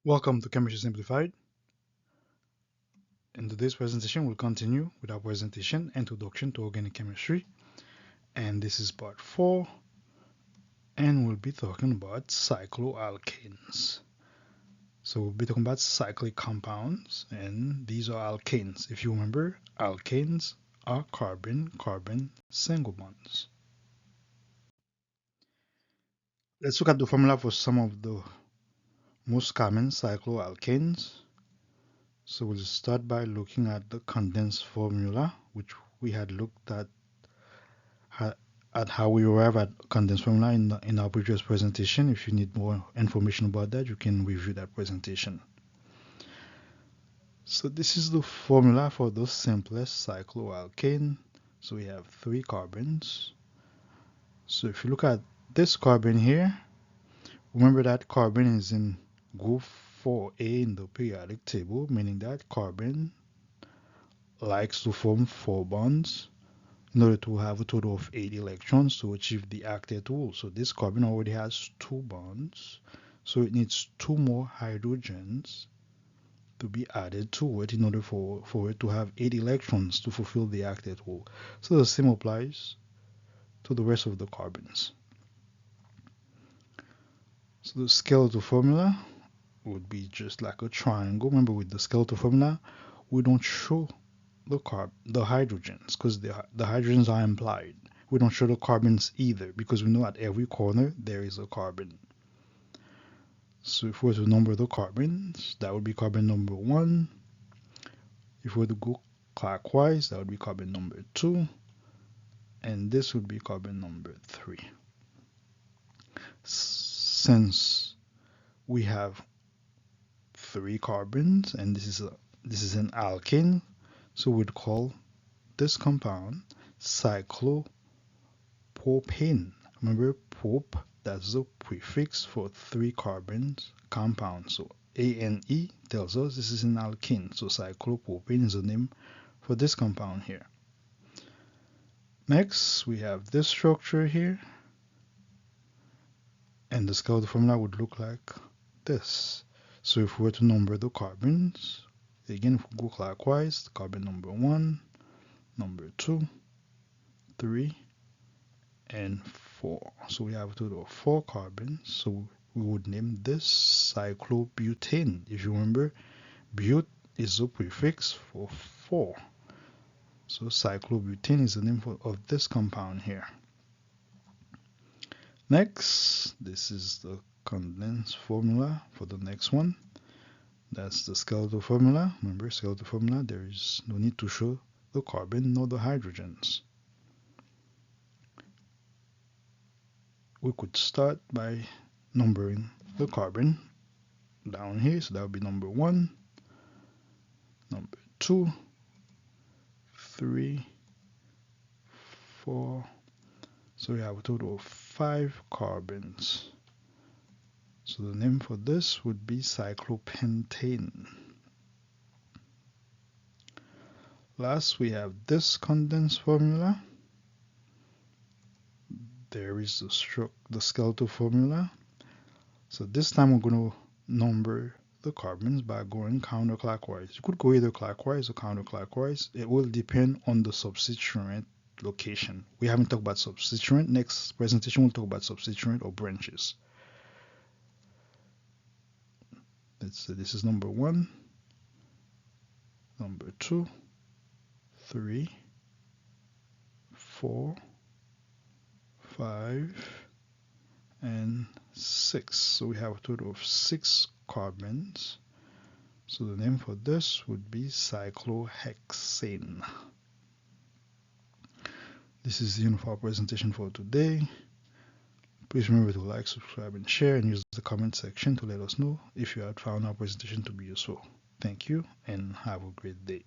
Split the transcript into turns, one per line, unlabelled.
Welcome to Chemistry Simplified. In today's presentation, we'll continue with our presentation, Introduction to Organic Chemistry. And this is part 4, and we'll be talking about cycloalkanes. So we'll be talking about cyclic compounds, and these are alkanes. If you remember, alkanes are carbon-carbon single bonds. Let's look at the formula for some of the most common cycloalkanes. So we'll start by looking at the condensed formula, which we had looked at how we arrive at condensed formula in our previous presentation. If you need more information about that, you can review that presentation. So this is the formula for the simplest cycloalkane. So we have 3 carbons. So if you look at this carbon here, remember that carbon is in group 4A in the periodic table, meaning that carbon likes to form 4 bonds in order to have a total of 8 electrons to achieve the octet rule. So this carbon already has 2 bonds, so it needs 2 more hydrogens to be added to it in order for it to have 8 electrons to fulfill the octet rule. So the same applies to the rest of the carbons. So the skeletal formula would be just like a triangle. Remember, with the skeletal formula, we don't show the hydrogens because the hydrogens are implied. We don't show the carbons either because we know at every corner there is a carbon. So if we were to number the carbons, that would be carbon number 1. If we were to go clockwise, that would be carbon number 2. And this would be carbon number 3. Since we have 3 carbons and this is an alkane, so we'd call this compound cyclopropane. Remember, prop, that's the prefix for 3 carbons compound. So ANE tells us this is an alkane. So cyclopropane is the name for this compound here. Next, we have this structure here. And the skeletal formula would look like this. So if we were to number the carbons, again, if we go clockwise, carbon number 1, number 2, 3, and 4. So we have a total of 4 carbons. So we would name this cyclobutane. If you remember, but is the prefix for 4. So cyclobutane is the name of this compound here. Next, this is the condensed formula for the next one. That's the skeletal formula. Remember, skeletal formula, there is no need to show the carbon nor the hydrogens. We could start by numbering the carbon down here. So that would be number 1, number 2, 3, 4. So we have a total of 5 carbons. So the name for this would be cyclopentane. Last, we have this condensed formula. There is the skeletal formula. So this time we're going to number the carbons by going counterclockwise. You could go either clockwise or counterclockwise. It will depend on the substituent location. We haven't talked about substituent. Next presentation we'll talk about substituent or branches. This is number 1, number 2, 3, 4, 5, and 6. So we have a total of 6 carbons. So the name for this would be cyclohexane. This is the end of our presentation for today. Please remember to like, subscribe, and share, and use the comment section to let us know if you had found our presentation to be useful. Thank you, and have a great day.